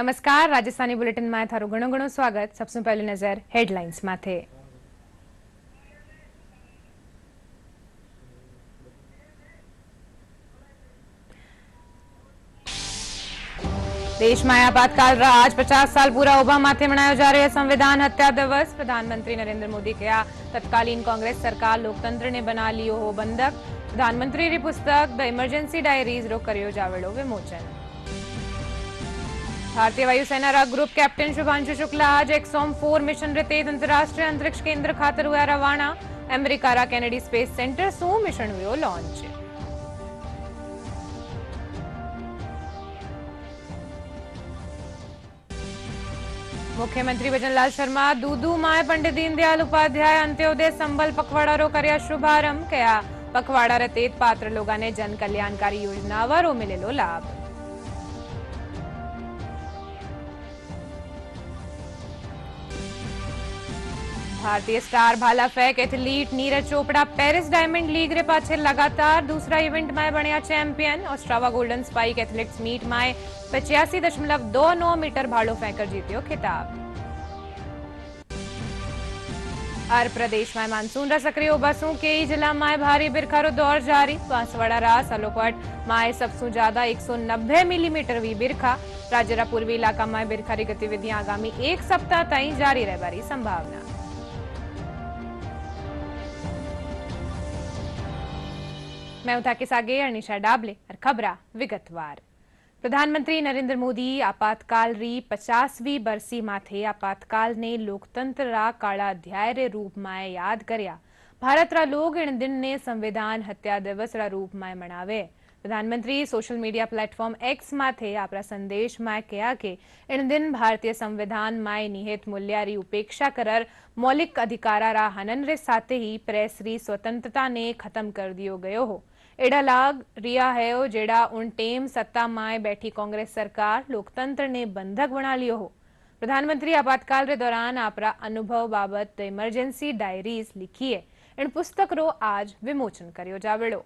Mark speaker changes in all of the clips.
Speaker 1: नमस्कार, राजस्थानी बुलेटिन में थारू घणो घणो स्वागत। सबसे पहले नजर हेडलाइंस माथे। देश में आपातकाल रा आज 50 साल पूरा होबा माथे मनायो जा रहा है संविधान हत्या दिवस। प्रधानमंत्री नरेंद्र मोदी कहा तत्कालीन कांग्रेस सरकार लोकतंत्र ने बना लियो हो बंधक। प्रधानमंत्री री पुस्तक द इमरजेंसी डायरीज रो करियो जावेड़ो विमोचन। भारतीय वायुसेना रा ग्रुप कैप्टन शुभांशु शुक्ला आज एक्सॉम 4 मिशन रे तेज अंतरराष्ट्रीय अंतरिक्ष केंद्र खातर हुआ रवाना। अमेरिका रा कैनेडी स्पेस सेंटर सू मिशन हुयो लॉन्च। मुख्यमंत्री भजनलाल शर्मा दूदू माए पंडित दीनदयाल उपाध्याय अंत्योदय संबल पखवाड़ा रो कर्या शुभारंभ। कया पखवाड़ा रे तेज पात्र लोगा ने जन कल्याणकारी योजना रो मिलेलो लाभ। भारतीय स्टार भाला फेंक athlete Neeraj Chopra Paris Diamond League रे पाछे लगातार दूसरा इवेंट में बनिया champion. Ostrava golden Spike athletics meet में 85.29 मीटर भालो फेंकर जीत्यो खिताब। हर प्रदेश में मानसून रा सक्रिय होबासू कई जिला में भारी बिरखा रो दौर जारी। बांसवाड़ा रा सलोपट में सबसे ज्यादा 190 मिलीमीटर हुई बिरखा। राज्य रा पूर्वी इलाका में बिरखा री गतिविधियां आगामी एक सप्ताह तक जारी रहबारी संभावना। मैं हूं थाके सागे अनिशा डाबले और खबरा विगतवार। प्रधानमंत्री नरेंद्र मोदी आपातकाल री 50वीं बरसी माथे आपातकाल ने लोकतंत्र रा काला अध्याय रे रूप में याद करया। भारत रा लोग इन दिन ने संविधान हत्या दिवस रा रूप में मनावे। प्रधानमंत्री सोशल मीडिया प्लेटफॉर्म एक्स माथे आपरा संदेश में कहा कि इन दिन भारतीय संविधान में निहित मूल्य री उपेक्षा करर मौलिक अधिकारा रा हनन रे साथे ही प्रेस री स्वतंत्रता ने खत्म कर दियो गयो हो। एड़ा लाग रिया है जेड़ा उन टेम सत्ता में बैठी कांग्रेस सरकार लोकतंत्र ने बंधक बना लियो हो। प्रधानमंत्री आपातकाल रे दौरान आपरा अनुभव बाबत इमरजेंसी डायरीज लिखी है। इन पुस्तक रो आज विमोचन करियो जावेड़ो।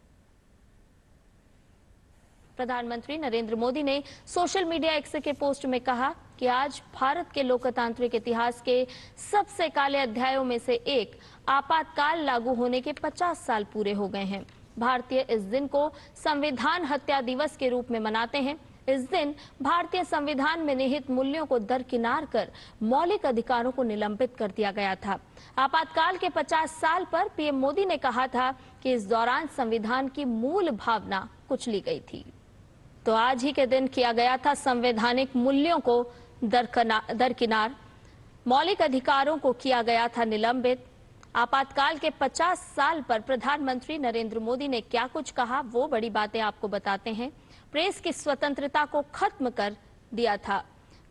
Speaker 2: प्रधानमंत्री नरेंद्र मोदी ने सोशल मीडिया एक्स के पोस्ट में कहा कि आज भारत के लोकतांत्रिक इतिहास के सबसे काले अध्यायों में से एक आपातकाल लागू होने के 50 साल पूरे हो गए हैं। भारतीय इस दिन को संविधान हत्या दिवस के रूप में मनाते हैं। इस दिन भारतीय संविधान में निहित मूल्यों को दरकिनार कर मौलिक अधिकारों को निलंबित कर दिया गया था। आपातकाल के 50 साल पर पीएम मोदी ने कहा था कि इस दौरान संविधान की मूल भावना कुचली गई थी। तो आज ही के दिन किया गया था संवैधानिक मूल्यों को दरकिनार, मौलिक अधिकारों को किया गया था निलंबित। आपातकाल के 50 साल पर प्रधानमंत्री नरेंद्र मोदी ने क्या कुछ कहा, वो बड़ी बातें आपको बताते हैं। प्रेस की स्वतंत्रता को खत्म कर दिया था।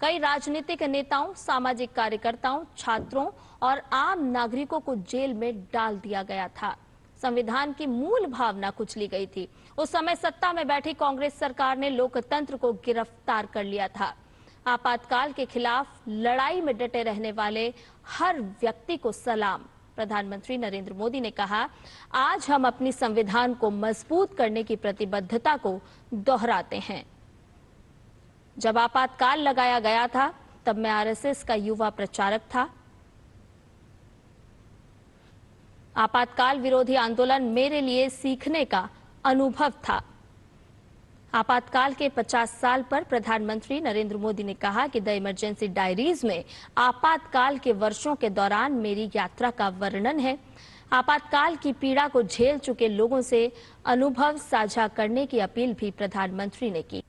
Speaker 2: कई राजनीतिक नेताओं, सामाजिक कार्यकर्ताओं, छात्रों और आम नागरिकों को जेल में डाल दिया गया था। संविधान की मूल भावना कुचली गई थी। उस समय सत्ता में बैठी कांग्रेस सरकार ने लोकतंत्र को गिरफ्तार कर लिया था। आपातकाल के खिलाफ लड़ाई में डटे रहने वाले हर व्यक्ति को सलाम। प्रधानमंत्री नरेंद्र मोदी ने कहा, आज हम अपनी संविधान को मजबूत करने की प्रतिबद्धता को दोहराते हैं। जब आपातकाल लगाया गया था तब मैं आरएसएस का युवा प्रचारक था। आपातकाल विरोधी आंदोलन मेरे लिए सीखने का अनुभव था। आपातकाल के 50 साल पर प्रधानमंत्री नरेंद्र मोदी ने कहा कि द इमरजेंसी डायरीज में आपातकाल के वर्षों के दौरान मेरी यात्रा का वर्णन है। आपातकाल की पीड़ा को झेल चुके लोगों से अनुभव साझा करने की अपील भी प्रधानमंत्री ने की।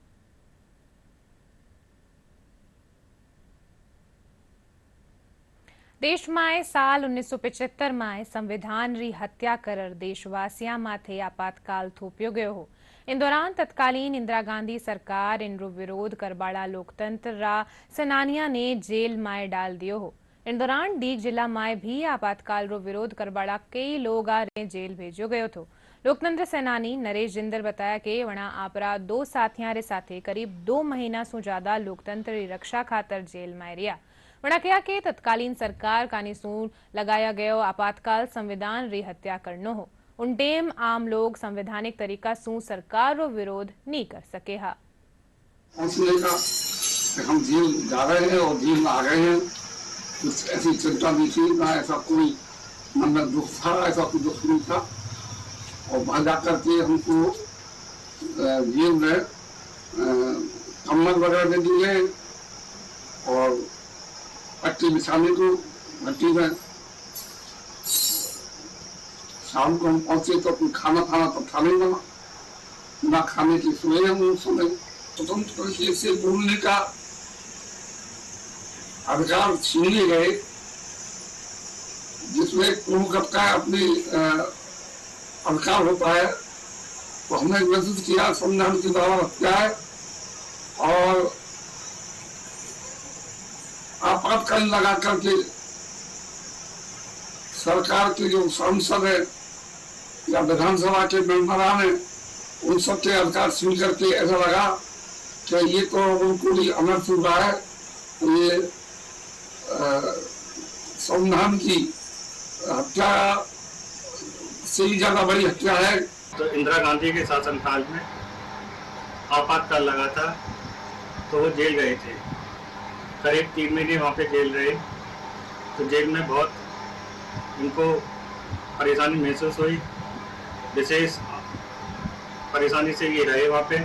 Speaker 1: देश में साल 1975 में संविधान री हत्या करर देशवासिया माथे आपातकाल थोप्यो गयो हो। इन दौरान तत्कालीन इंदिरा गांधी सरकार इनरो विरोध करबाड़ा लोकतंत्र रा सेनानिया ने जेल में डाल दियो हो। इन दौरान डीग जिला में भी आपातकाल रो विरोध करबाड़ा कई लोग जेल भेजो गयो थो। लोकतंत्र सेनानी नरेश जिंदल बताया कि वणा आपरा 2 साथियां रे साथे करीब 2 महीना सु ज्यादा लोकतंत्र री रक्षा खातर जेल में रिया। वणा कहा कि तत्कालीन सरकार कानी सू लगाया गयो आपातकाल संविधान री हत्या करनो हो। उन टेम आम लोग संवैधानिक तरीका सू सरकार रो विरोध नहीं कर सके हा।
Speaker 3: हम जेल जा रहे हैं और जेल आ गए हैं, कुछ ऐसी चिंता नहीं थी, ना ऐसा कोई मन में दुख था, ऐसा कोई दुख नहीं था। और वहां जाकर के हमको जेल में कम्बल वगैरह दे दिए और पट्टी बिछाने को भट्टी में। शाम को हम पहुंचे तो कोई खाना तो था नहीं बना, ना खाने की सोए हम उस समय। स्वतंत्र तरीके से बोलने का अधिकार छीने गए, जिसमें प्रमुख का अपनी अधिकार होता है। तो हमने व्यतीत किया संविधान की द्वारा हत्या है और आपातकालीन लगा करके सरकार के जो सांसद है या विधानसभा के मेंबरान है, उन सबके अधिकार छीन करके ऐसा लगा कि ये तो उनको भी अनर्थ हुआ है, ये संविधान की हत्या से ही ज्यादा बड़ी हत्या है।
Speaker 4: तो इंदिरा गांधी के शासनकाल में आपातकाल लगा था, तो वो जेल गए थे। करीब 3 महीने वहाँ पे जेल रहे। तो जेल में बहुत इनको परेशानी महसूस हुई। विशेष परेशानी से ये रहे वहाँ पे,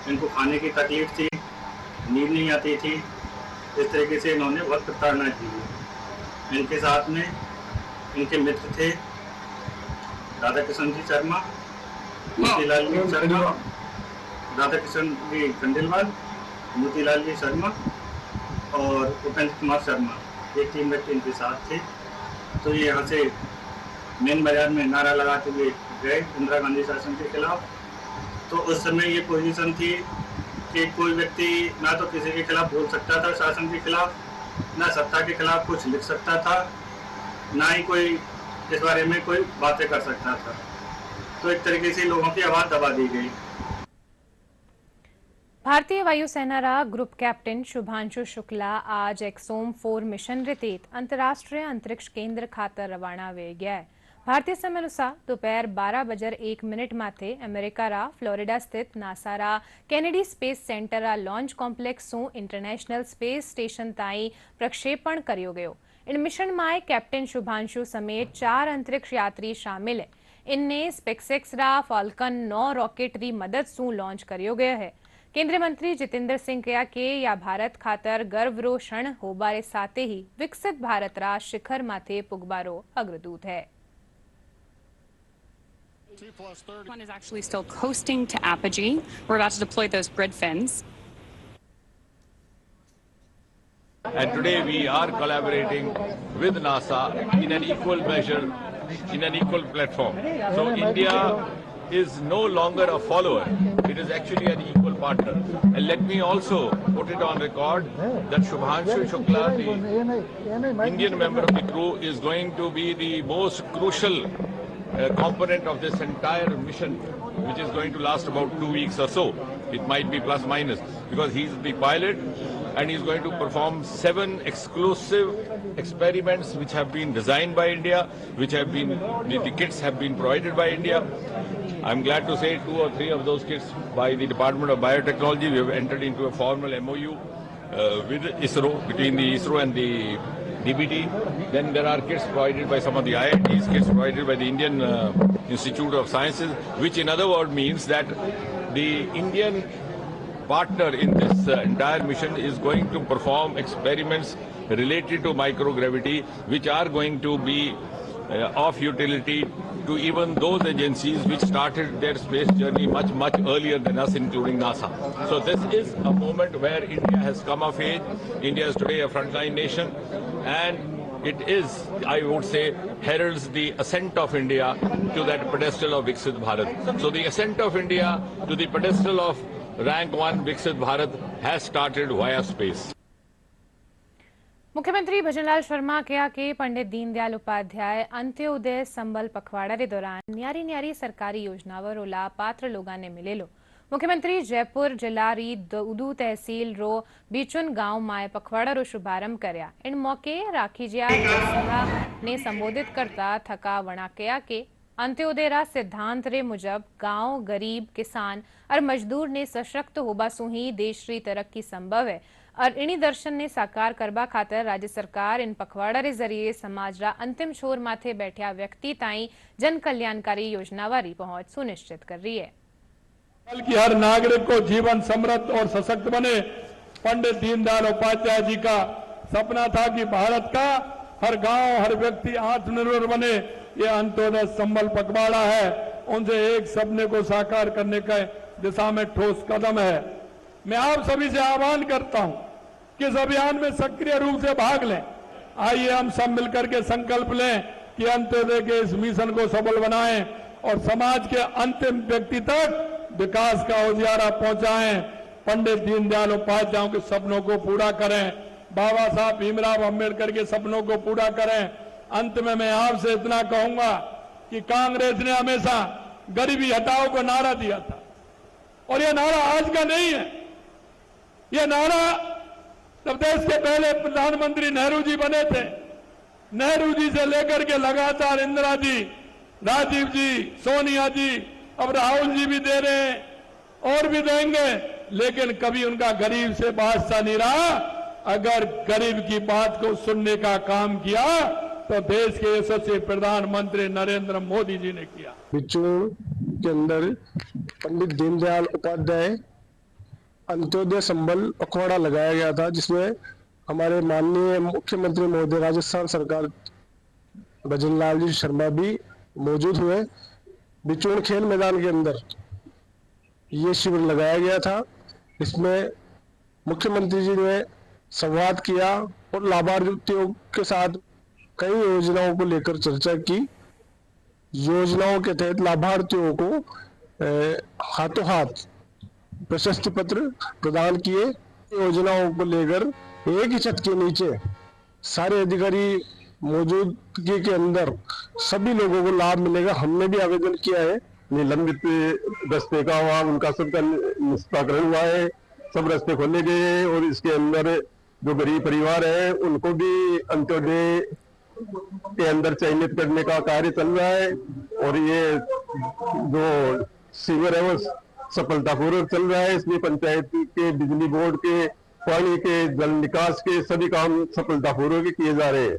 Speaker 4: इनको खाने की तकलीफ थी, नींद नहीं आती थी। इस तरीके से इन्होंने बहुत प्रताड़ना की। इनके साथ में इनके मित्र थे राधा किशन जी शर्मा, मोतीलाल जी शर्मा, राधा किशन जी खंडेलवाल, मोतीलाल जी शर्मा और उपेंद्र कुमार शर्मा, ये 3 व्यक्ति इनके साथ थे। तो ये यहाँ से मेन बाजार में नारा लगाते हुए गए इंदिरा गांधी शासन के खिलाफ। तो उस समय ये पोजीशन थी कि कोई व्यक्ति ना तो किसी के खिलाफ बोल सकता था शासन के खिलाफ, ना सत्ता के खिलाफ कुछ लिख सकता था, ना ही कोई इस बारे में कोई बातें कर सकता था। तो एक तरीके से लोगों की आवाज दबा दी गई।
Speaker 1: भारतीय वायुसेना रा ग्रुप कैप्टन शुभांशु शुक्ला आज एक्सोम 4 मिशन रितीत अंतर्राष्ट्रीय अंतरिक्ष केंद्र खातर रवाना वे गया है। भारतीय समय अनुसार दोपहर 12:01 माथे अमेरिका रा फ्लोरिडा स्थित नासा रा कैनेडी स्पेस सेंटर रा लॉन्च कॉम्प्लेक्स सु इंटरनेशनल स्पेस स्टेशन ताई प्रक्षेपण करियो गयो। इन मिशन में कैप्टन शुभांशु समेत 4 अंतरिक्ष यात्री शामिल है। इनने स्पेसएक्स रा फाल्कन 9 रॉकेट री मदद सु लॉन्च करियो गया है। केंद्रीय मंत्री जितेंद्र सिंह कहा कि या भारत खातर गर्व रो क्षण होबारे साथे ही विकसित भारत रा शिखर माथे पुगबारो अग्रदूत है।
Speaker 5: One is actually still coasting to apogee. We're about to deploy those grid fins.
Speaker 6: And today we are collaborating with NASA in an equal measure, in an equal platform. So India is no longer a follower, it is actually an equal partner. And let me also put it on record that Shubhanshu Shukla, the Indian member of the crew, is going to be the most crucial component of this entire mission, which is going to last about 2 weeks or so. It might be plus minus, because he's the pilot and he's going to perform 7 exclusive experiments which have been designed by India, which have been, the kits have been provided by India. I'm glad to say 2 or 3 of those kits by the Department of Biotechnology. We have entered into a formal MOU with ISRO, between the ISRO and the DBT. Then there are kits provided by some of the IITs, kits provided by the Indian Institute of Sciences, which in other words means that the Indian partner in this entire mission is going to perform experiments related to microgravity, which are going to be of utility to even those agencies which started their space journey much earlier than us, including NASA. So this is a moment where India has come of age. India is today a frontline nation, and it is, I would say, heralds the ascent of India to that pedestal of Viksit Bharat. So the ascent of India to the pedestal of rank 1 Viksit Bharat has started via space.
Speaker 1: मुख्यमंत्री भजनलाल शर्मा कहा कि पंडित दीनदयाल उपाध्याय अंत्योदय संबल पखवाड़ा के दौरान न्यारी न्यारी सरकारी योजनाओं रो लाभ पात्र लोगों ने मिले लो। मुख्यमंत्री जयपुर जिला री दूदू तहसील रो बीचुन गांव माए पखवाड़ा रो शुभारंभ करया। इन मौके राखीजिया सभा ने संबोधित करता थका वणा कहा कि अंत्योदय रा सिद्धांत रे मुजब गांव गरीब किसान और मजदूर ने सशक्त होबा सु ही देश री तरक्की संभव है। અરણી દર્શનને સાકાર કરવા ખાતર રાજ્ય સરકાર इन પખવાડા જરીએ સમાજના અંતિમ છોર માથે બેઠ્યા વ્યક્તિ તાईं जन कल्याणकारी योजना वाली पहुंच सुनिश्चित कर रही है।
Speaker 7: बल्कि हर नागरिक को जीवन समृद्ध और सशक्त बने। पंडित दीनदयाल उपाध्याय जी का सपना था कि भारत का हर गांव, हर व्यक्ति आत्मनिर्भर बने। ये अंत्योदय संबल पखवाड़ा है, उनसे एक सपने को साकार करने के दिशा में ठोस कदम है। मैं आप सभी से आह्वान करता हूं कि इस अभियान में सक्रिय रूप से भाग लें। आइए हम सब मिलकर के संकल्प लें कि अंत्योदय के इस मिशन को सफल बनाएं और समाज के अंतिम व्यक्ति तक विकास का उजियारा पहुंचाएं। पंडित दीनदयाल उपाध्याय के सपनों को पूरा करें, बाबा साहब भीमराव अंबेडकर के सपनों को पूरा करें। अंत में मैं आपसे इतना कहूंगा कि कांग्रेस ने हमेशा गरीबी हटाओ को नारा दिया था और यह नारा आज का नहीं है। यह नारा जब देश के पहले प्रधानमंत्री नेहरू जी बने थे, नेहरू जी से लेकर के लगातार इंदिरा जी, राजीव जी, सोनिया जी, अब राहुल जी भी दे रहे हैं और भी देंगे, लेकिन कभी उनका गरीब से वास्ता नहीं रहा। अगर गरीब की बात को सुनने का काम किया तो देश के यशस्वी प्रधानमंत्री नरेंद्र मोदी जी ने किया।
Speaker 8: बिचूर के अंदर पंडित दीनदयाल उपाध्याय अंत्योदय संबल पखवाड़ा लगाया गया था, जिसमें हमारे माननीय मुख्यमंत्री महोदय राजस्थान सरकार भजनलाल जी शर्मा भी मौजूद हुए। बिचूर खेल मैदान के अंदर ये शिविर लगाया गया था। इसमें मुख्यमंत्री जी ने संवाद किया और लाभार्थियों के साथ कई योजनाओं को लेकर चर्चा की। योजनाओं के तहत लाभार्थियों को हाथों हाथ प्रशस्ति पत्र प्रदान किए। योजनाओं को लेकर एक ही छत के नीचे सारे अधिकारी मौजूदगी के अंदर सभी लोगों को लाभ मिलेगा। हमने भी आवेदन किया है,
Speaker 9: निलंबित रस्ते का हुआ, उनका सबका निष्पाकरण हुआ है, सब रास्ते खोले गए हैं और इसके अंदर जो गरीब परिवार है उनको भी अंत्योदय के अंदर चयनित करने का कार्य चल रहा है और ये जो शिविर है वो सफलतापूर्वक चल रहा है। इसमें पंचायत के, बिजली बोर्ड के, पानी के, जल निकास के सभी काम सफलतापूर्वक किए जा रहे हैं।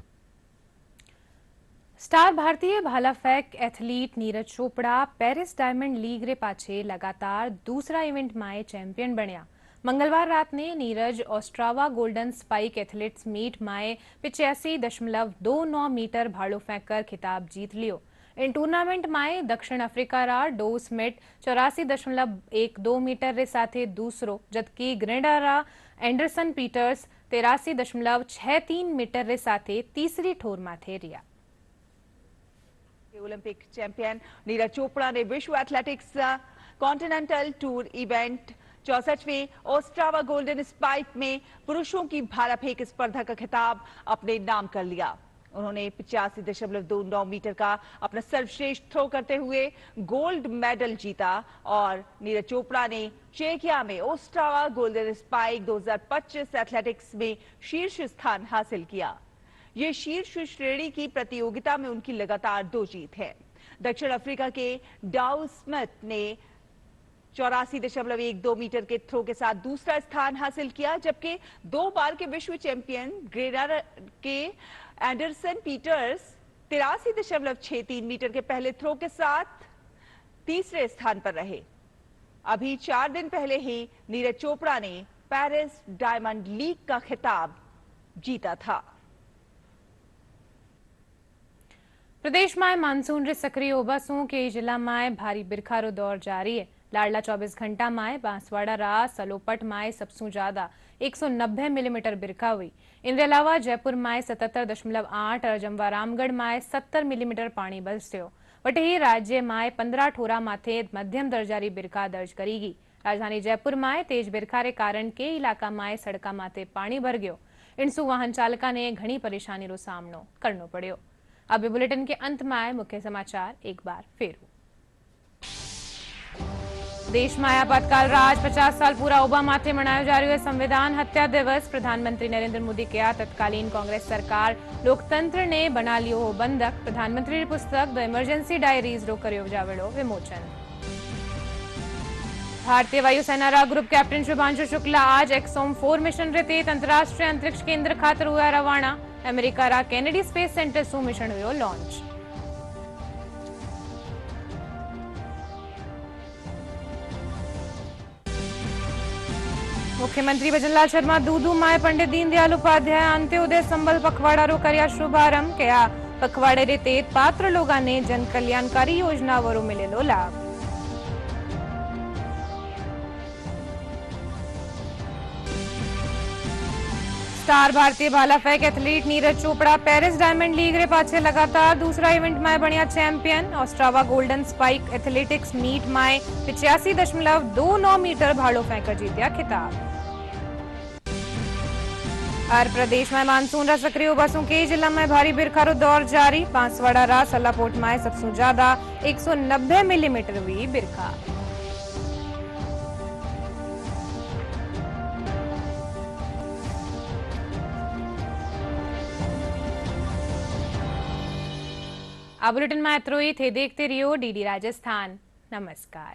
Speaker 1: स्टार भारतीय भाला फेंक athlete Neeraj Chopra Paris Diamond League रे पाछे लगातार दूसरा इवेंट में चैंपियन बन्या। मंगलवार रात ने Neeraj Ostrava golden Spike athletes meet में 85.29 मीटर भालो फेंककर खिताब जीत लियो। इन टूर्नामेंट में दक्षिण अफ्रीका रा डो स्मिथ 84.12 मीटर रे साथे दूसरो, जबकि ग्रेनेडा रा एंडरसन पीटर्स 83.63 मीटर रे साथे तीसरी ठोर माथे रिया।
Speaker 10: ओलंपिक चैंपियन नीरज चोपड़ा ने विश्व एथलेटिक्स कॉन्टिनेंटल टूर इवेंट 64वें ऑस्ट्रावा गोल्डन स्पाइक में पुरुषों की भाला फेंक स्पर्धा का खिताब अपने नाम कर लिया। उन्होंने 85.29 मीटर का अपना सर्वश्रेष्ठ थ्रो करते हुए गोल्ड मेडल जीता और नीरज चोपड़ा ने चेकिया में ऑस्ट्रावा गोल्डन स्पाइक 2025 एथलेटिक्स में शीर्ष स्थान हासिल किया। ये शीर्ष श्रेणी की प्रतियोगिता में उनकी लगातार 2 जीत है। दक्षिण अफ्रीका के डाउ स्मिथ ने 84.12 मीटर के थ्रो के साथ दूसरा स्थान हासिल किया, जबकि 2 बार के विश्व चैंपियन ग्रेनाडा के एंडरसन पीटर्स 83.63 मीटर के पहले थ्रो के साथ तीसरे स्थान पर रहे। अभी 4 दिन पहले ही नीरज चोपड़ा ने पेरिस डायमंड लीग का खिताब जीता था।
Speaker 1: प्रदेश में मानसून रे सक्रिय होबासू के जिला में भारी बिरखारो दौर जारी है। लाडला 24 घंटा में बांसवाड़ा रा सलोपट में सबसे ज्यादा 190 मिलीमीटर बिरखा हुई। इनके अलावा जयपुर में 77.8 और जमवारामगढ़ में 70 मिलीमीटर पानी बरस्यो। वही राज्य में 15 ठोरा माथे मध्यम दर्जारी बिरखा दर्ज करीगी। राजधानी जयपुर में तेज बिरखा रे कारण के इलाका में सड़का माथे पानी भर गयो। इनसु वाहन चालका ने घनी परेशानी रो सामनो करनो पड़ो। अब बुलेटिन के अंत में आए मुख्य समाचार एक बार फिर। देश में आपातकाल राज 50 साल पूरा होबा माथे मनायो जा रह्यो है संविधान हत्या दिवस। प्रधानमंत्री नरेंद्र मोदी के तत्कालीन कांग्रेस सरकार लोकतंत्र ने बना लियो हो बंधक। प्रधानमंत्री की पुस्तक द इमरजेंसी डायरीज रो कर्यो जावेड़ो विमोचन। भारतीय वायुसेना रा ग्रुप कैप्टन शुभांशु शुक्ला आज एक्सोम 4 मिशन रे तेत अंतरराष्ट्रीय अंतरिक्ष केंद्र खातर हुआ रवाना। अमेरिका रा कैनेडी स्पेस सेंटर सु मिशन हुयो लॉन्च। मुख्यमंत्री भजनलाल शर्मा दूधू माए पंडित दीनदयाल उपाध्याय अंत्योदय संबल पखवाड़ा रो कर्या शुभारंभ। कया पखवाड़े रे तेत पात्र लोगा ने जन कल्याणकारी योजना वरो मिलेलो लाभ। स्टार भारतीय भाला फेंक athlete Neeraj Chopra Paris Diamond League रे पाछे लगातार दूसरा इवेंट में बनिया champion. Ostrava golden Spike athletics meet में 85.29 मीटर भालो फेंकर जीतिया खिताब। हर प्रदेश में मानसून रा सक्रिय होबा सु कई जिला में भारी बिरखा रो दौर जारी। बांसवाड़ा रा सलापोट में सबसे ज्यादा 190 मिलीमीटर हुई बिरखा। आ बुलेटिन में इतरो ही थे। देखते रहियो डीडी राजस्थान। नमस्कार।